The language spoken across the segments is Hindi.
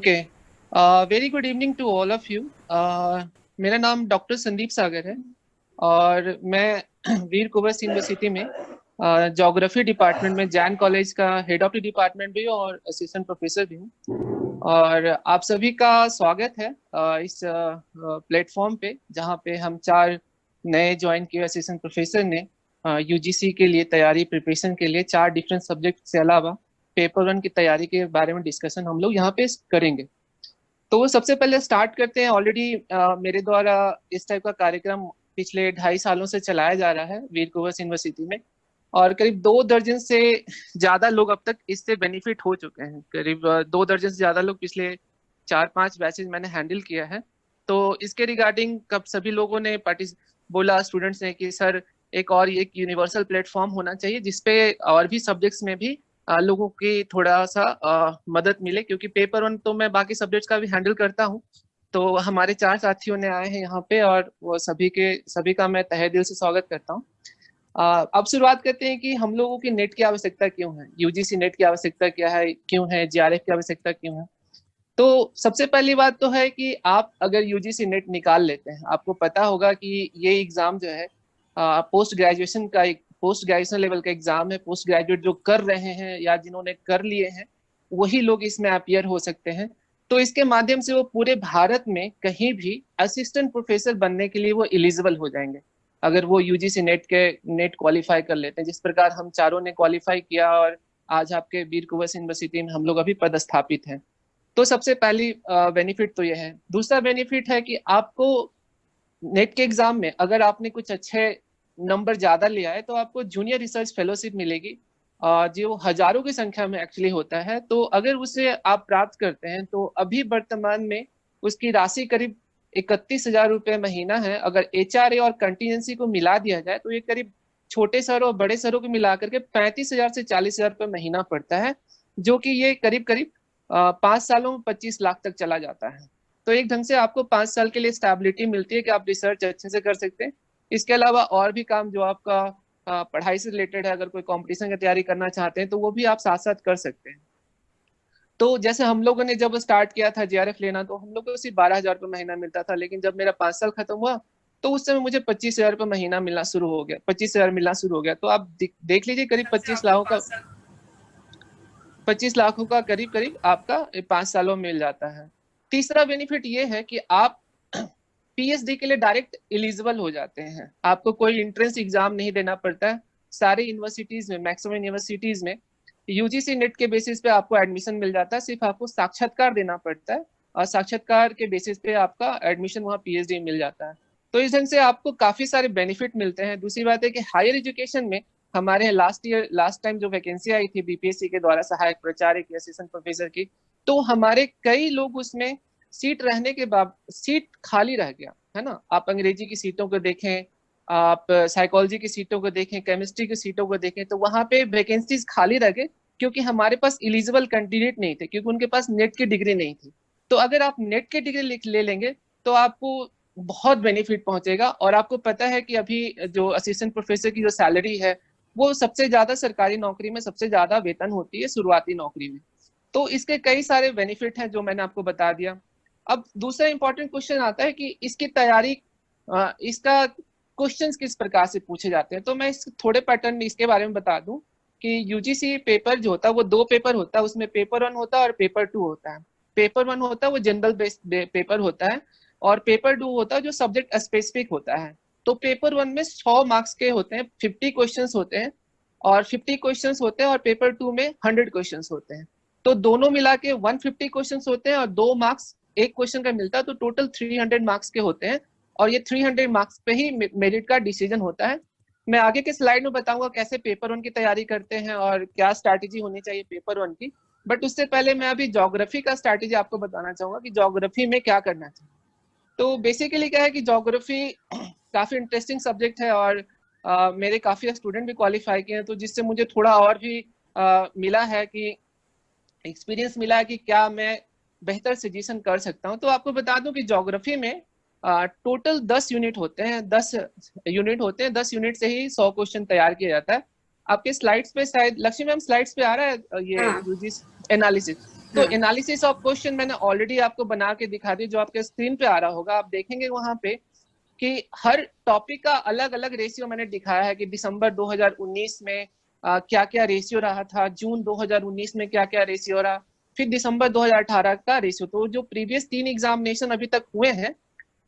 Okay. Very good evening to all of you. मेरा नाम डॉक्टर संदीप सागर है और मैं वीर कुंवर यूनिवर्सिटी में ज्योग्राफी डिपार्टमेंट में जैन कॉलेज का हेड ऑफ द डिपार्टमेंट भी हूँ और असिस्टेंट प्रोफेसर भी हूँ। और आप सभी का स्वागत है इस प्लेटफॉर्म पे जहाँ पे हम चार नए ज्वाइन किए असिस्टेंट प्रोफेसर ने यूजीसी के लिए तैयारी प्रिपरेशन के लिए चार डिफरेंट सब्जेक्ट से अलावा पेपर वन की तैयारी के बारे में डिस्कशन हम लोग यहाँ पे करेंगे। तो सबसे पहले स्टार्ट करते हैं। ऑलरेडी मेरे द्वारा इस टाइप का कार्यक्रम पिछले 2.5 सालों से चलाया जा रहा है वीर कुंवर यूनिवर्सिटी में और करीब 2 दर्जन से ज्यादा लोग अब तक इससे बेनिफिट हो चुके हैं। करीब 2 दर्जन से ज्यादा लोग पिछले 4-5 बैचेज मैंने हैंडल किया है। तो इसके रिगार्डिंग कब सभी लोगों ने पार्टिस बोला स्टूडेंट्स ने कि सर एक यूनिवर्सल प्लेटफॉर्म होना चाहिए जिसपे और भी सब्जेक्ट्स में भी लोगों की थोड़ा सा मदद मिले, क्योंकि पेपर वन तो मैं बाकी सब्जेक्ट्स का भी हैंडल करता हूँ। तो हमारे चार साथियों ने आए हैं यहाँ पे और वो सभी का मैं तहे दिल से स्वागत करता हूँ। अब शुरुआत करते हैं कि हम लोगों की नेट की आवश्यकता क्यों है, यूजीसी नेट की आवश्यकता क्या है, क्यों है जेआरएफ की आवश्यकता क्यों है। तो सबसे पहली बात तो है कि आप अगर यूजीसी नेट निकाल लेते हैं, आपको पता होगा कि ये एग्जाम जो है पोस्ट ग्रेजुएशन लेवल का एग्जाम है। पोस्ट ग्रेजुएट जो कर रहे हैं या जिन्होंने कर लिए हैं वही लोग इसमें अपियर हो सकते हैं। तो इसके माध्यम से वो पूरे भारत में कहीं भी असिस्टेंट प्रोफेसर बनने के लिए वो एलिजिबल हो जाएंगे अगर वो यूजीसी नेट क्वालिफाई कर लेते हैं, जिस प्रकार हम चारों ने क्वालिफाई किया और आज आपके वीर कुंवर यूनिवर्सिटी में हम लोग अभी पदस्थापित हैं। तो सबसे पहली बेनिफिट तो यह है। दूसरा बेनिफिट है कि आपको नेट के एग्जाम में अगर आपने कुछ अच्छे नंबर ज्यादा लिया है तो आपको जूनियर रिसर्च फेलोशिप मिलेगी, जो हजारों की संख्या में एक्चुअली होता है। तो अगर उसे आप प्राप्त करते हैं तो अभी वर्तमान में उसकी राशि करीब 31,000 रुपये महीना है। अगर एचआरए और कंटीजेंसी को मिला दिया जाए तो ये करीब छोटे शहरों और बड़े शहरों को मिलाकर के 35,000 से 40,000 रुपये महीना पड़ता है, जो कि ये करीब करीब 5 सालों में 25 लाख तक चला जाता है। तो एक ढंग से आपको 5 साल के लिए स्टेबिलिटी मिलती है कि आप रिसर्च अच्छे से कर सकते हैं। इसके अलावा और भी काम जो आपका पढ़ाई से रिलेटेड है, अगर कोई कंपटीशन की तैयारी करना चाहते हैं तो वो भी आप साथ साथ कर सकते हैं। तो जैसे हम लोगों ने जब स्टार्ट किया था जेआरएफ लेना तो हम लोग को सिर्फ 12,000 रुपये महीना मिलता था, लेकिन जब मेरा 5 साल खत्म हुआ तो उस समय मुझे 25,000 रुपये महीना मिलना शुरू हो गया, 25,000 मिलना शुरू हो गया। तो आप देख लीजिए करीब 25 लाखों का करीब करीब आपका 5 सालों में मिल जाता है। तीसरा बेनिफिट ये है कि आप पीएचडी के लिए डायरेक्ट एलिजिबल हो जाते हैं, आपको कोई एंट्रेंस एग्जाम नहीं देना पड़ता है। सारी यूनिवर्सिटीज में, मैक्सिमम यूनिवर्सिटीज में यूजीसी नेट के बेसिस पे आपको एडमिशन मिल जाता है। सिर्फ आपको साक्षात्कार देना पड़ता है और साक्षात्कार के बेसिस पे आपका एडमिशन वहाँ पीएचडी मिल जाता है। तो इस ढंग से आपको काफी सारे बेनिफिट मिलते हैं। दूसरी बात है कि हायर एजुकेशन में हमारे लास्ट टाइम जो वैकेंसी आई थी बीपीएससी के द्वारा सहायक प्राचार्य की, असिस्टेंट प्रोफेसर की, तो हमारे कई लोग उसमें सीट रहने के बाद सीट खाली रह गया है ना। आप अंग्रेजी की सीटों को देखें, आप साइकोलॉजी की सीटों को देखें, केमिस्ट्री की सीटों को देखें, तो वहां पे वैकेंसीज खाली रह गए क्योंकि हमारे पास एलिजिबल कैंडिडेट नहीं थे, क्योंकि उनके पास नेट की डिग्री नहीं थी। तो अगर आप नेट की डिग्री ले लेंगे तो आपको बहुत बेनिफिट पहुंचेगा। और आपको पता है कि अभी जो असिस्टेंट प्रोफेसर की जो सैलरी है वो सबसे ज्यादा सरकारी नौकरी में सबसे ज्यादा वेतन होती है शुरुआती नौकरी में। तो इसके कई सारे बेनिफिट हैं जो मैंने आपको बता दिया। अब दूसरा इंपॉर्टेंट क्वेश्चन आता है कि इसकी तैयारी, इसका क्वेश्चंस किस प्रकार से पूछे जाते हैं। तो मैं इस थोड़े पैटर्न में इसके बारे में बता दूं कि यूजीसी पेपर जो होता है वो 2 पेपर होता है, उसमें पेपर वन होता है और पेपर टू होता है। पेपर वन होता है वो जनरल बेस्ड पेपर होता है और पेपर टू होता है जो सब्जेक्ट स्पेसिफिक होता है। तो पेपर वन में 100 मार्क्स के होते हैं, 50 क्वेश्चंस होते हैं और 50 क्वेश्चंस होते हैं, और पेपर टू में 100 क्वेश्चंस होते हैं। तो दोनों मिला के 150 क्वेश्चंस होते हैं और 2 मार्क्स एक क्वेश्चन का मिलता है, तो टोटल 300 मार्क्स के होते हैं। और ये 300 मार्क्स पे ही मेरिट का डिसीजन होता है। मैं आगे के स्लाइड में बताऊंगा कैसे पेपर वन की तैयारी करते हैं और क्या स्ट्रैटेजी होनी चाहिए पेपर वन की। बट उससे पहले मैं अभी ज्योग्राफी का स्ट्रैटेजी आपको बताना चाहूंगा कि ज्योग्राफी में क्या करना चाहिए। तो बेसिकली क्या है कि ज्योग्राफी काफी इंटरेस्टिंग सब्जेक्ट है और मेरे काफी स्टूडेंट भी क्वालिफाई किए हैं, तो जिससे मुझे थोड़ा और भी मिला है कि एक्सपीरियंस मिला है कि क्या मैं बेहतर सजेशन कर सकता हूँ। तो आपको बता दूं कि ज्योग्राफी में टोटल 10 यूनिट होते हैं, 10 यूनिट से ही 100 क्वेश्चन तैयार किया जाता है। आपके स्लाइड्स पे शायद लक्ष्मी मैम स्लाइड्स पे आ रहा है ये हाँ यूजी एनालिसिस। तो एनालिसिस ऑफ क्वेश्चन मैंने ऑलरेडी आपको बना के दिखा दी, जो आपके स्क्रीन पे आ रहा होगा। आप देखेंगे वहां पे कि हर टॉपिक का अलग अलग रेशियो मैंने दिखाया है कि दिसंबर 2019 में क्या क्या रेशियो रहा था, जून 2019 में क्या क्या रेशियो रहा, फिर दिसंबर 2018 का रेशियो। तो जो प्रीवियस 3 एग्जामिनेशन अभी तक हुए हैं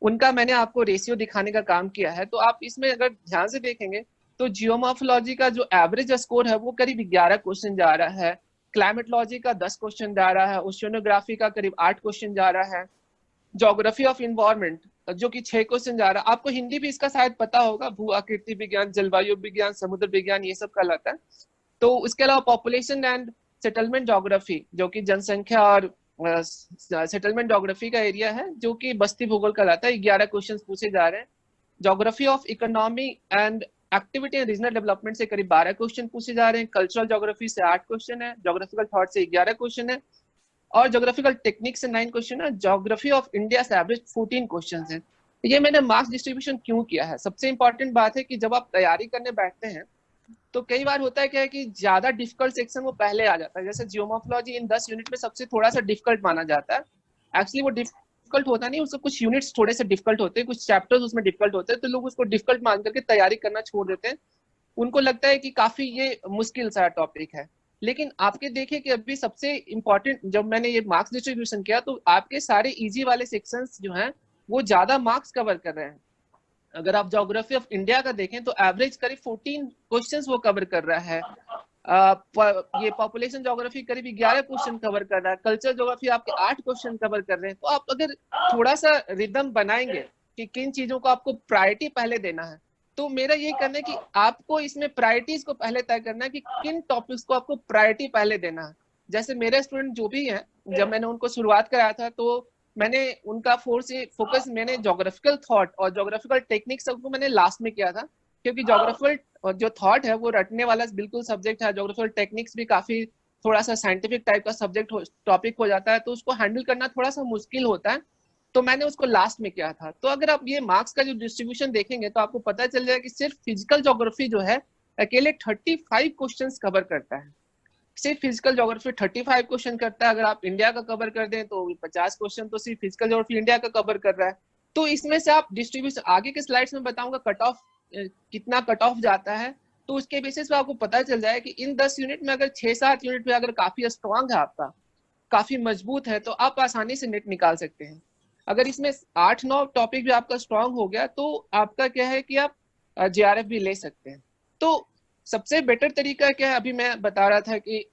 उनका मैंने आपको रेशियो दिखाने का काम किया है। तो आप इसमें अगर ध्यान से देखेंगे तो जियोमॉर्फोलॉजी का जो एवरेज स्कोर है वो करीब 11 क्वेश्चन जा रहा है, क्लाइमेटोलॉजी का 10 क्वेश्चन जा रहा है, ओशियोनोग्राफी का करीब 8 क्वेश्चन जा रहा है, ज्योग्राफी ऑफ इन्वायरमेंट जो कि 6 क्वेश्चन जा रहा है। आपको हिंदी भी इसका शायद पता होगा, भू आकृति विज्ञान, जलवायु विज्ञान, समुद्र विज्ञान, ये सब कहलाता है। तो उसके अलावा पॉपुलेशन एंड सेटलमेंट ज्योग्राफी जो कि जनसंख्या और सेटलमेंट ज्योग्राफी का एरिया है, जो कि बस्ती भूगोल कहलाता है, 11 क्वेश्चन पूछे जा रहे हैं। Geography of economy and activity and regional development से करीब 12 क्वेश्चन पूछे जा रहे हैं, कल्चरल ज्योग्राफी से 8 क्वेश्चन है, ज्योग्राफिकल थॉट से 11 क्वेश्चन है, और ज्योग्राफिकल टेक्निक से 9 क्वेश्चन है, ज्योग्राफी ऑफ इंडिया से एवरेज 14 क्वेश्चन है। ये मैंने मार्क्स डिस्ट्रीब्यूशन क्यों किया है, सबसे इंपॉर्टेंट बात है कि जब आप तैयारी करने बैठते हैं तो कई बार होता है क्या है कि ज्यादा डिफिकल्ट सेक्शन वो पहले आ जाता है। जैसे जियोमॉर्फोलॉजी इन 10 यूनिट में सबसे थोड़ा सा डिफिकल्ट माना जाता है। एक्चुअली वो डिफिकल्ट होता नहीं, उसको कुछ यूनिट्स थोड़े से डिफिकल्ट होते हैं, कुछ चैप्टर्स उसमें डिफिकल्ट होते हैं, तो लोग उसको डिफिकल्ट मान करके तैयारी करना छोड़ देते हैं। उनको लगता है कि काफी ये मुश्किल सा टॉपिक है। लेकिन आपके देखिए कि अभी सबसे इंपॉर्टेंट, जब मैंने ये मार्क्स डिस्ट्रीब्यूशन किया तो आपके सारे इजी वाले सेक्शंस जो हैं वो ज्यादा मार्क्स कवर कर रहे हैं। अगर आप ज्योग्राफी ऑफ इंडिया का देखें तो एवरेज करीब 14 क्वेश्चंस वो कवर कर रहा है। ये पॉपुलेशन ज्योग्राफी करीब 11 क्वेश्चन कवर कर रहा है, कल्चर ज्योग्राफी आपके 8 क्वेश्चन कवर कर रहे हैं। तो आप अगर थोड़ा सा रिदम बनाएंगे कि किन चीजों को आपको प्रायोरिटी पहले देना है, तो मेरा यही कहना है कि आपको इसमें प्रायोरिटीज को पहले तय करना है कि किन टॉपिक्स को आपको प्रायोरिटी पहले देना है। जैसे मेरे स्टूडेंट जो भी हैं, जब मैंने उनको शुरुआत कराया था तो मैंने उनका फोकस मैंने ज्योग्राफिकल थॉट और ज्योग्राफिकल टेक्निक सबको मैंने लास्ट में किया था, क्योंकि ज्योग्राफिकल जो थॉट है वो रटने वाला बिल्कुल सब्जेक्ट है, ज्योग्राफिकल टेक्निक्स भी काफी थोड़ा सा साइंटिफिक टाइप का सब्जेक्ट टॉपिक हो जाता है, तो उसको हैंडल करना थोड़ा सा मुश्किल होता है, तो मैंने उसको लास्ट में किया था। तो अगर आप ये मार्क्स का जो डिस्ट्रीब्यूशन देखेंगे तो आपको पता चल जाएगा कि सिर्फ फिजिकल ज्योग्राफी जो है अकेले 35 क्वेश्चंस कवर करता है। सिर्फ फिजिकल ज्योग्राफी 35 क्वेश्चन करता है। अगर आप इंडिया का कवर कर दें तो 50 क्वेश्चन तो सिर्फ फिजिकल ज्योग्राफी इंडिया का कवर कर रहा है। तो इसमें से आप डिस्ट्रीब्यूशन आगे के स्लाइड्स में बताऊंगा कट ऑफ कितना कट ऑफ जाता है, तो उसके बेसिस पे आपको पता चल जाए कि इन 10 यूनिट में अगर 6-7 यूनिट में अगर काफी स्ट्रांग है आपका, काफी मजबूत है, तो आप आसानी से नेट निकाल सकते हैं। अगर इसमें 8-9 टॉपिक भी आपका स्ट्रांग हो गया तो आपका क्या है कि आप जेआरएफ भी ले सकते हैं। तो सबसे बेटर तरीका क्या है, अभी मैं बता रहा था कि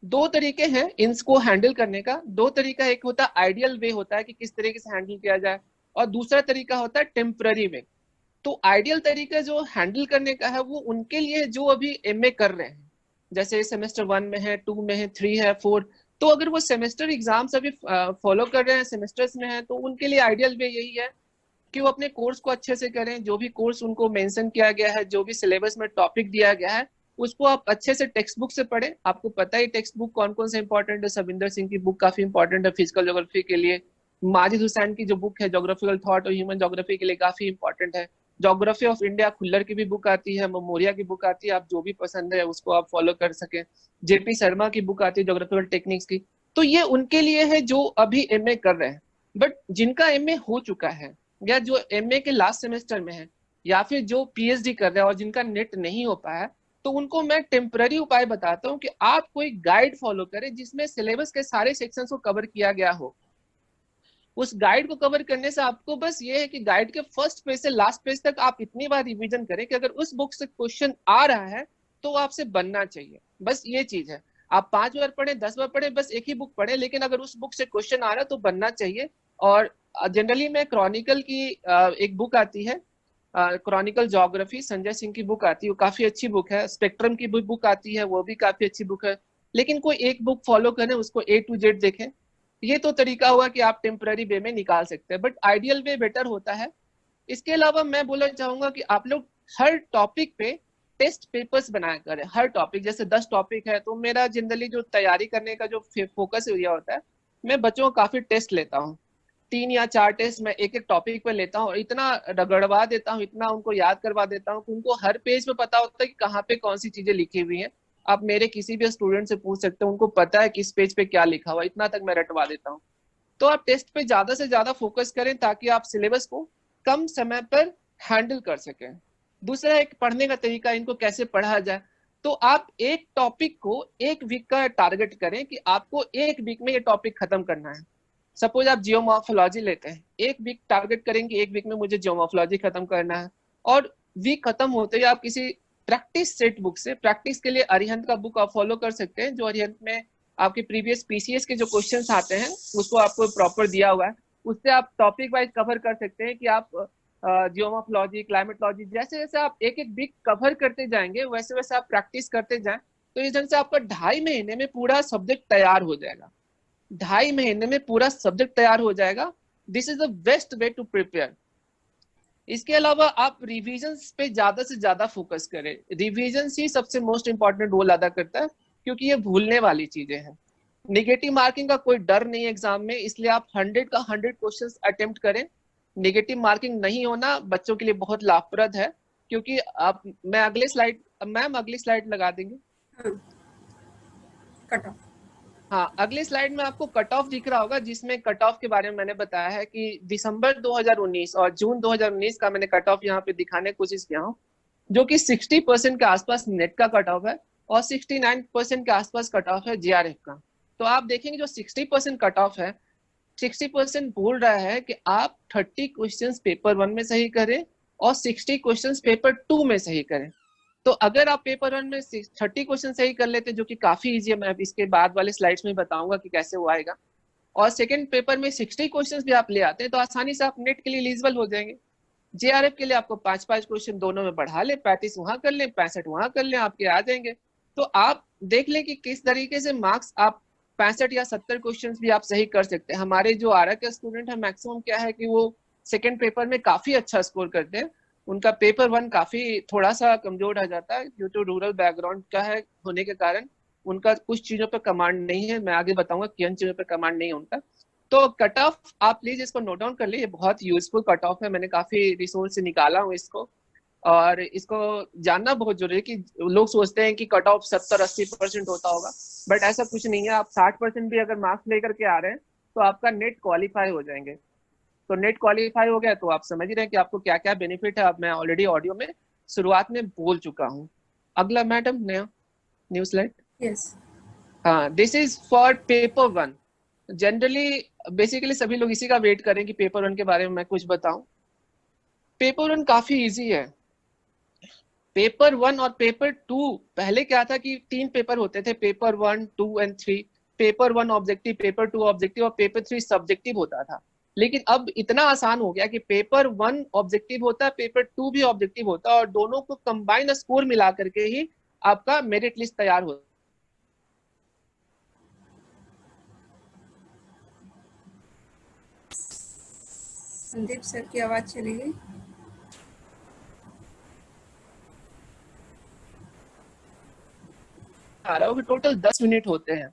2 तरीके हैं इनको हैंडल करने का। 2 तरीका, एक होता है आइडियल वे होता है कि किस तरीके से हैंडल किया जाए, और दूसरा तरीका होता है टेम्पररी वे। तो आइडियल तरीका जो हैंडल करने का है वो उनके लिए जो अभी एमए कर रहे हैं, जैसे सेमेस्टर 1 में है, 2 में है, 3 है, 4, तो अगर वो सेमेस्टर एग्जाम्स अभी फॉलो कर रहे हैं, सेमेस्टर्स में है, तो उनके लिए आइडियल वे यही है कि वो अपने कोर्स को अच्छे से करें। जो भी कोर्स उनको मेंशन किया गया है, जो भी सिलेबस में टॉपिक दिया गया है, उसको आप अच्छे से टेक्स्ट बुक से पढ़ें। आपको पता ही टेक्स्ट बुक कौन कौन से इंपॉर्टेंट है, सविंदर सिंह की बुक काफी इंपॉर्टेंट है फिजिकल ज्योग्राफी के लिए, माजिद हुसैन की जो बुक है ज्योग्राफिकल थॉट और ह्यूमन ज्योग्राफी के लिए काफी इंपॉर्टेंट है, ज्योग्राफी ऑफ इंडिया खुल्लर की भी बुक आती है, ममोरिया की बुक आती है, आप जो भी पसंद है उसको आप फॉलो कर सके, जेपी शर्मा की बुक आती है ज्योग्राफिकल टेक्निक्स की। तो ये उनके लिए है जो अभी एमए कर रहे हैं। बट जिनका एमए हो चुका है, या जो एमए के लास्ट सेमेस्टर में है, या फिर जो पीएचडी कर रहे हैं और जिनका नेट नहीं हो पाया, तो उनको मैं टेम्पररी उपाय बताता हूँ कि आप कोई गाइड फॉलो करें जिसमें सिलेबस के सारे सेक्शंस को कवर किया गया हो। उस गाइड को कवर करने से आपको बस ये है कि गाइड के फर्स्ट पेज से लास्ट पेज तक आप इतनी बार रिवीजन करें कि अगर उस बुक से क्वेश्चन आ रहा है तो आपसे बनना चाहिए। बस ये चीज है, आप 5 बार पढ़े, 10 बार पढ़े, बस एक ही बुक पढ़े, लेकिन अगर उस बुक से क्वेश्चन आ रहा है तो बनना चाहिए। और जनरली मैं क्रॉनिकल की एक बुक आती है, क्रॉनिकल ज्योग्राफी, संजय सिंह की बुक आती है, वो काफी अच्छी बुक है। स्पेक्ट्रम की बुक आती है, वो भी काफी अच्छी बुक है। लेकिन कोई एक बुक फॉलो करें, उसको ए टू जेड देखें। ये तो तरीका हुआ कि आप टेम्पररी वे में निकाल सकते हैं, बट आइडियल वे बेटर होता है। इसके अलावा मैं बोलना चाहूंगा कि आप लोग हर टॉपिक पे टेस्ट पेपर्स बनाया करें। हर टॉपिक, जैसे 10 टॉपिक है तो मेरा जनरली जो तैयारी करने का जो फोकस एरिया होता है, मैं बच्चों को काफी टेस्ट लेता हूँ, 3 या 4 टेस्ट मैं एक एक टॉपिक पे लेता हूँ, और इतना रगड़वा देता हूँ, इतना उनको याद करवा देता हूँ कि उनको हर पेज पे पता होता है कि कहाँ पे कौन सी चीजें लिखी हुई हैं। आप मेरे किसी भी स्टूडेंट से पूछ सकते हो, उनको पता है किस पेज पे क्या लिखा हुआ, इतना तक मैं रटवा देता हूँ। तो आप टेस्ट पे ज्यादा से ज्यादा फोकस करें ताकि आप सिलेबस को कम समय पर हैंडल कर सकें। दूसरा एक पढ़ने का तरीका, इनको कैसे पढ़ा जाए। तो आप एक टॉपिक को एक वीक का टारगेट करें कि आपको एक वीक में ये टॉपिक खत्म करना है। सपोज आप जियोमॉर्फोलॉजी लेते हैं, एक वीक टारगेट करेंगे, एक वीक में मुझे जियोमॉर्फोलॉजी खत्म करना है। और वीक खत्म होते ही आप किसी प्रैक्टिस सेट बुक से, प्रैक्टिस के लिए अरिहंत का बुक आप फॉलो कर सकते हैं, जो अरिहंत में आपके प्रीवियस पीसीएस के जो क्वेश्चंस आते हैं उसको आपको प्रॉपर दिया हुआ है। उससे आप टॉपिक वाइज कवर कर सकते हैं कि आप जियोमॉर्फोलॉजी, क्लाइमेटोलॉजी, जैसे जैसे आप एक एक वीक कवर करते जाएंगे वैसे वैसे आप प्रैक्टिस करते जाएं, तो इस ढंग से आपका 2.5 महीने में पूरा सब्जेक्ट तैयार हो जाएगा। 2.5 महीने में पूरा सब्जेक्ट तैयार हो जाएगा। This is the best way to prepare. इसके अलावा आप रिविजन पे ज्यादा से ज्यादा फोकस करें। रिविजन ही सबसे मोस्ट इंपॉर्टेंट रोल अदा करता है, क्योंकि ये भूलने वाली चीजें हैं। नेगेटिव मार्किंग का कोई डर नहीं है एग्जाम में, इसलिए आप 100 का 100 क्वेश्चंस अटेम्प्ट करें। नेगेटिव मार्किंग नहीं होना बच्चों के लिए बहुत लाभप्रद है, क्योंकि आप, मैं अगले स्लाइड, मैम अगली स्लाइड लगा देंगे। Cut off. हाँ, अगली स्लाइड में आपको कट ऑफ दिख रहा होगा, जिसमें कट ऑफ के बारे में मैंने बताया है कि दिसंबर 2019 और जून 2019 का मैंने कट ऑफ यहाँ पे दिखाने की कोशिश किया हूँ, जो कि 60% के आसपास नेट का कट ऑफ है और 69% के आसपास कट ऑफ है जेआरएफ का। तो आप देखेंगे जो 60% कट ऑफ है, 60% बोल रहा है कि आप 30 क्वेश्चंस पेपर 1 में सही करें और 60 क्वेश्चंस पेपर 2 में सही करें। तो अगर आप पेपर 1 में 30 क्वेश्चन सही कर लेते, जो कि काफी इजी है, मैं इसके बाद वाले स्लाइड्स में बताऊंगा कि कैसे वो आएगा, और सेकंड पेपर में 60 क्वेश्चंस भी आप ले आते हैं, तो आसानी से आप नेट के लिए एलिजिबल हो जाएंगे। जेआरएफ के लिए आपको 5-5 क्वेश्चन दोनों में बढ़ा ले, 35 वहां कर ले, 65 वहां कर ले, आपके आ जाएंगे। तो आप देख लें कि किस तरीके से मार्क्स आप 65 या 70 क्वेश्चन भी आप सही कर सकते हैं। हमारे जो आरआ के स्टूडेंट है, मैक्सिमम क्या है कि वो सेकेंड पेपर में काफी अच्छा स्कोर करते हैं। उनका पेपर 1 काफी थोड़ा सा कमजोर रह जाता है, ड्यू टू रूरल बैकग्राउंड का है होने के कारण उनका कुछ चीजों पर कमांड नहीं है। मैं आगे बताऊंगा किन चीजों पर कमांड नहीं है उनका। तो कट ऑफ आप प्लीज इसको नोट डाउन कर लिए, ये बहुत यूजफुल कट ऑफ है, मैंने काफी रिसोर्स से निकाला हूँ इसको, और इसको जानना बहुत जरूरी है। कि लोग सोचते हैं कि कट ऑफ 70-80% होता होगा, बट ऐसा कुछ नहीं है। आप 60% भी अगर मार्क्स लेकर के आ रहे हैं तो आपका नेट क्वालिफाई हो जाएंगे। तो नेट क्वालिफाई हो गया तो आप समझ रहे हैं कि आपको क्या क्या बेनिफिट है। अब मैं ऑलरेडी ऑडियो में शुरुआत में बोल चुका हूँ। अगला मैडम, नया न्यू स्लाइड। यस। हाँ, this is for paper 1। Generally basically सभी लोग इसी का वेट करें कि पेपर 1 के बारे में मैं कुछ बताऊं। पेपर 1 काफी इजी है। पेपर 1 और पेपर 2, पहले क्या था कि 3 पेपर होते थे, paper 1, 2 and 3। Paper 1 objective, paper 2 objective और पेपर 3 सब्जेक्टिव होता था। लेकिन अब इतना आसान हो गया कि पेपर 1 ऑब्जेक्टिव होता है, पेपर 2 भी ऑब्जेक्टिव होता है, और दोनों को कंबाइन स्कोर मिला करके ही आपका मेरिट लिस्ट तैयार होता है। संदीप सर की आवाज चली गई। आ रहा हो कि टोटल 10 मिनट होते हैं।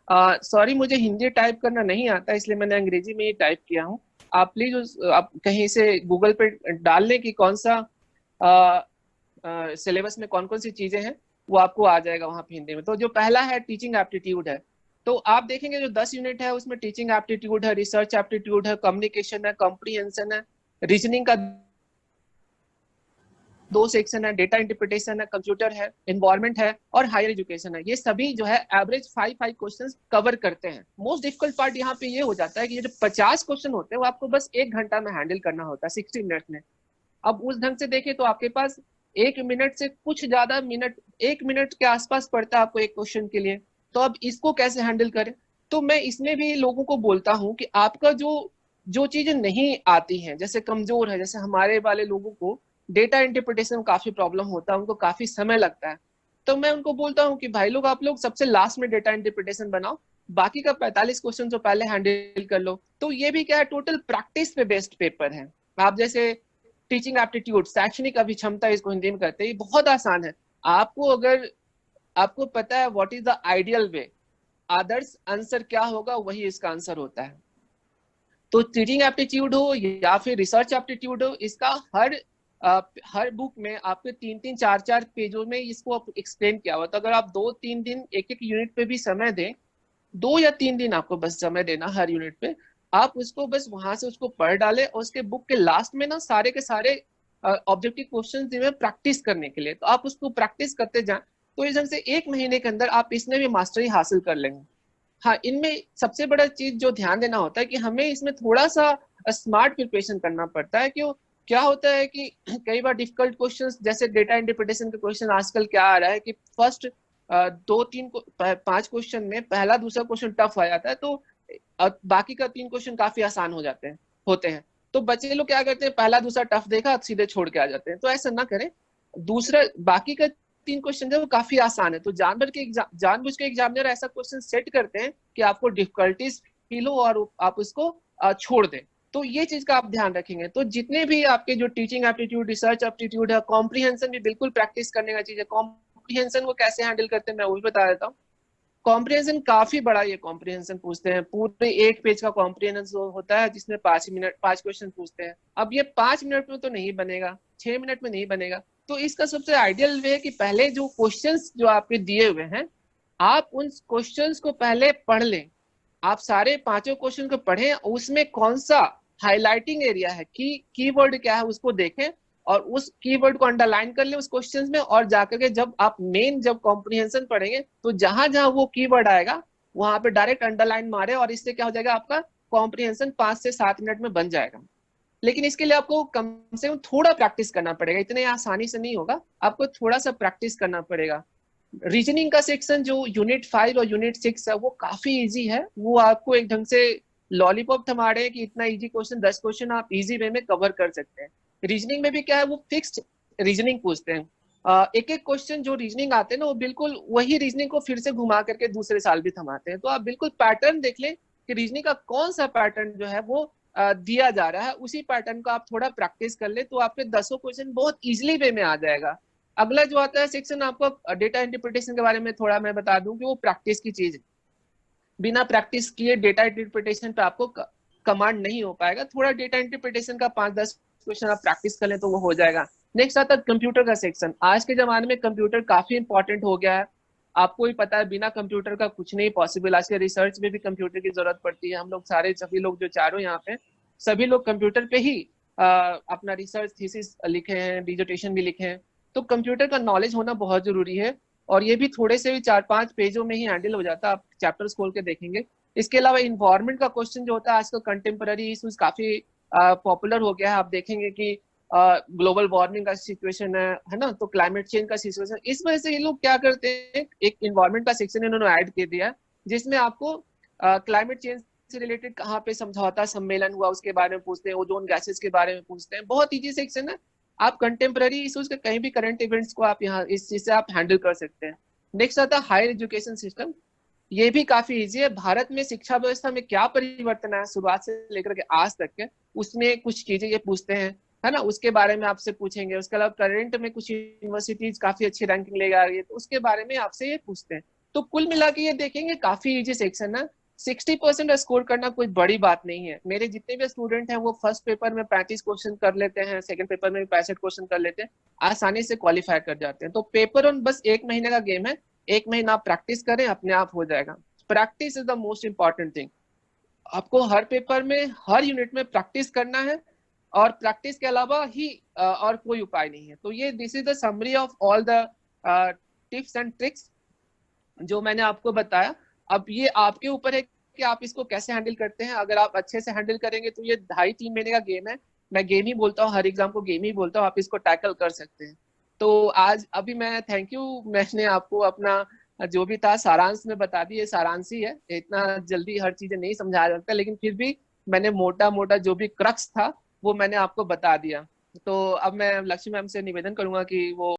सॉरी, मुझे हिंदी टाइप करना नहीं आता, इसलिए मैंने अंग्रेजी में ही टाइप किया हूँ। आप प्लीज आप कहीं से गूगल पे डाल लें कि कौन सा सिलेबस में कौन कौन सी चीजें हैं, वो आपको आ जाएगा वहां पे हिंदी में। तो जो पहला है टीचिंग एप्टीट्यूड है। तो आप देखेंगे जो 10 यूनिट है उसमें टीचिंग एप्टीट्यूड है, रिसर्च एप्टीट्यूड है, कम्युनिकेशन है, कॉम्प्रिहेंशन है, रीजनिंग का 2 सेक्शन है, डेटा इंटरप्रिटेशन है, कंप्यूटर है, एनवायरमेंट है और हायर एजुकेशन है। ये सभी जो है एवरेज 5 क्वेश्चंस कवर करते हैं। मोस्ट डिफिकल्ट पार्ट यहाँ पे ये हो जाता है कि ये जो 50 क्वेश्चन होते हैं वो आपको बस 1 घंटा में हैंडल करना होता है, 60 मिनट में। अब उस ढंग से देखें तो आपके पास 1 मिनट से कुछ ज्यादा मिनट, 1 मिनट के आसपास पड़ता है आपको एक क्वेश्चन के लिए। तो अब इसको कैसे हैंडल करें? तो मैं इसमें भी लोगों को बोलता हूँ कि आपका जो जो चीजें नहीं आती हैं, जैसे कमजोर है, जैसे हमारे वाले लोगों को डेटा इंटरप्रिटेशन में काफी प्रॉब्लम होता है, उनको काफी समय लगता है। तो मैं उनको बोलता हूँ कि भाई लोग, आप लोग सबसे लास्ट में डेटा इंटरप्रिटेशन बनाओ, बाकी का 45 क्वेश्चन जो पहले हैंडल कर लो। तो ये भी क्या है, टोटल प्रैक्टिस पे बेस्ड पेपर है। आप जैसे टीचिंग एप्टीट्यूड, शैक्षणिक अभिक्षमता इसको हिंदी में कहते हैं, ये बहुत आसान है। आपको अगर आपको पता है what is the ideal way, Adarsh answer क्या होगा, वही इसका आंसर होता है। तो टीचिंग एप्टीट्यूड हो या फिर रिसर्च एप्टीट्यूड हो, इसका हर हर बुक में आपके 3-3 4-4 पेजों में इसको एक्सप्लेन किया हुआ। तो अगर आप 2-3 दिन एक एक यूनिट पे भी समय दें, 2 या 3 दिन आपको बस समय देना हर यूनिट पे, आप उसको बस वहां से उसको पढ़ डाले और उसके बुक के लास्ट में ना सारे के सारे ऑब्जेक्टिव क्वेश्चन दिए प्रैक्टिस करने के लिए, तो आप उसको प्रैक्टिस करते जाएं, तो इस ढंग से 1 महीने के अंदर आप इसमें भी मास्टरी हासिल कर लेंगे। हाँ, इनमें सबसे बड़ा चीज जो ध्यान देना होता है कि हमें इसमें थोड़ा सा स्मार्ट प्रिपरेशन करना पड़ता है। क्यों, क्या होता है कि कई बार डिफिकल्ट क्वेश्चंस जैसे डेटा इंटरप्रिटेशन के क्वेश्चन आजकल क्या आ रहा है कि फर्स्ट 5 क्वेश्चन में पहला दूसरा क्वेश्चन टफ आ जाता है, तो बाकी का 3 क्वेश्चन काफी आसान हो जाते हैं होते हैं। तो बच्चे लोग क्या करते हैं, पहला दूसरा टफ देखा सीधे छोड़ के आ जाते हैं। तो ऐसा ना करें, दूसरा बाकी का 3 क्वेश्चन है वो काफी आसान है, तो जानबूझ के एग्जामिनर ऐसा क्वेश्चन सेट करते हैं कि आपको डिफिकल्टीज फील हो और आप उसको छोड़ दें। तो ये चीज का आप ध्यान रखेंगे। तो जितने भी आपके जो टीचिंग एप्टीट्यूड, रिसर्च एप्टीट्यूड है, कॉम्प्रिहेंशन भी बिल्कुल प्रैक्टिस करने का चीज है। कॉम्प्रिहेंशन को कैसे हैंडल करते हैं मैं वो भी बता देता हूँ। कॉम्प्रिहेंशन काफी बड़ा ये कॉम्प्रिहेंशन पूछते हैं, पूरे 1 पेज का कॉम्प्रिहेंशन होता है जिसमें 5 क्वेश्चन पूछते हैं। अब ये 5 मिनट में तो नहीं बनेगा, 6 मिनट में नहीं बनेगा। तो इसका सबसे आइडियल वे है कि पहले जो क्वेश्चंस जो आपके दिए हुए हैं, आप उन क्वेश्चंस को पहले पढ़ लें। आप सारे 5 क्वेश्चन को पढ़ें, उसमें कौन सा हाईलाइटिंग एरिया है, कीवर्ड क्या है उसको देखें और उस कीवर्ड को अंडरलाइन कर लें उस क्वेश्चन में, और जाकर के जब कॉम्प्रिहेंशन पढ़ेंगे तो जहां जहां वो कीवर्ड आएगा वहां पे डायरेक्ट अंडरलाइन मारे, और इससे क्या हो जाएगा, आपका कॉम्प्रिहेंशन 5 से 7 मिनट में बन जाएगा। लेकिन इसके लिए आपको कम से कम थोड़ा प्रैक्टिस करना पड़ेगा, इतने आसानी से नहीं होगा, आपको थोड़ा सा प्रैक्टिस करना पड़ेगा। रीजनिंग का सेक्शन जो यूनिट 5 और यूनिट 6 है वो काफी इजी है। वो आपको एक ढंग से लॉलीपॉप थमा रहे हैं कि इतना इजी क्वेश्चन, 10 क्वेश्चन आप इजी वे में कवर कर सकते हैं। रीजनिंग में भी क्या है, वो फिक्स्ड रीजनिंग पूछते हैं। एक एक क्वेश्चन जो रीजनिंग आते हैं ना, वो बिल्कुल वही रीजनिंग को फिर से घुमा करके दूसरे साल भी थमाते हैं। तो आप बिल्कुल पैटर्न देख लें कि रीजनिंग का कौन सा पैटर्न जो है वो दिया जा रहा है, उसी पैटर्न को आप थोड़ा प्रैक्टिस कर ले तो आपके 10 क्वेश्चन बहुत इजिली वे में आ जाएगा। अगला जो आता है सेक्शन, आपको डेटा इंटरप्रिटेशन के बारे में थोड़ा मैं बता दूं कि वो प्रैक्टिस की चीज है। बिना प्रैक्टिस किए डेटा इंटरप्रिटेशन पे आपको कमांड नहीं हो पाएगा। थोड़ा डेटा इंटरप्रिटेशन का 5-10 क्वेश्चन आप प्रैक्टिस कर लें तो वो हो जाएगा। नेक्स्ट आता है कंप्यूटर का सेक्शन। आज के जमाने में कंप्यूटर काफी इंपॉर्टेंट हो गया है, आपको ही पता है, बिना कंप्यूटर का कुछ नहीं पॉसिबल। आज के रिसर्च में भी कंप्यूटर की जरूरत पड़ती है। हम लोग सभी लोग जो चारों यहाँ पे, सभी लोग कंप्यूटर पे ही अपना रिसर्च थीसिस लिखे हैं, डिजर्टेशन भी लिखे हैं। तो कंप्यूटर का नॉलेज होना बहुत जरूरी है, और ये भी थोड़े से भी 4-5 पेजों में ही हैंडल हो जाता है, आप चैप्टर्स खोल के देखेंगे। इसके अलावा इन्वायरमेंट का क्वेश्चन जो होता है, आजकल कंटेम्पररी इशूज काफी पॉपुलर हो गया है। आप देखेंगे कि ग्लोबल वार्मिंग का सिचुएशन है ना, तो क्लाइमेट चेंज का सिचुएशन, इस वजह से ये लोग क्या करते हैं, एक इन्वायरमेंट का सेक्शन इन्होंने ऐड कर दिया जिसमें आपको क्लाइमेट चेंज से रिलेटेड कहाँ पे समझौता सम्मेलन हुआ उसके बारे में पूछते हैं, ओजोन गैसेस के बारे में पूछते हैं। बहुत ईजी सेक्शन है, आप कंटेम्पररी इशूज के कहीं भी करंट इवेंट्स को आप यहाँ इस चीज से आप हैंडल कर सकते हैं। नेक्स्ट आता है हायर एजुकेशन सिस्टम। ये भी काफी इजी है। भारत में शिक्षा व्यवस्था में क्या परिवर्तन है शुरुआत से लेकर के आज तक के, उसमें कुछ चीजें ये पूछते हैं, है ना, उसके बारे में आपसे पूछेंगे। उसके अलावा करंट में कुछ यूनिवर्सिटीज काफी अच्छी रैंकिंग ले आ रही है, तो उसके बारे में आपसे ये पूछते हैं। तो कुल मिला के ये देखेंगे काफी इजी सेक्शन है। 60% स्कोर करना कोई बड़ी बात नहीं है। मेरे जितने भी स्टूडेंट हैं वो फर्स्ट पेपर में 35 क्वेश्चन कर लेते हैं, सेकंड पेपर में भी 65 क्वेश्चन कर लेते हैं, आसानी से क्वालिफाई कर जाते हैं। तो पेपर ऑन बस 1 महीने का गेम है, 1 महीना आप प्रैक्टिस करें, अपने आप हो जाएगा। Practice is the most important thing. आपको हर पेपर में, हर यूनिट में प्रैक्टिस करना है, और प्रैक्टिस के अलावा ही और कोई उपाय नहीं है। तो ये this is the summary of all the tips and tricks जो मैंने आपको बताया। अब ये आपके ऊपर है कि आप इसको कैसे हैंडल करते हैं। अगर आप अच्छे से हैंडल करेंगे तो ये 2.5-3 महीने का गेम है। मैं गेम ही बोलता हूँ, हर एग्जाम को गेम ही बोलता हूँ, आप इसको टैकल कर सकते हैं। तो आज अभी मैं थैंक यू, मैंने आपको अपना जो भी था सारांश में बता दी। ये सारांश ही है, इतना जल्दी हर चीजें नहीं समझाया जाता, लेकिन फिर भी मैंने मोटा मोटा जो भी क्रक्स था वो मैंने आपको बता दिया। तो अब मैं लक्ष्मी मैम से निवेदन करूंगा कि वो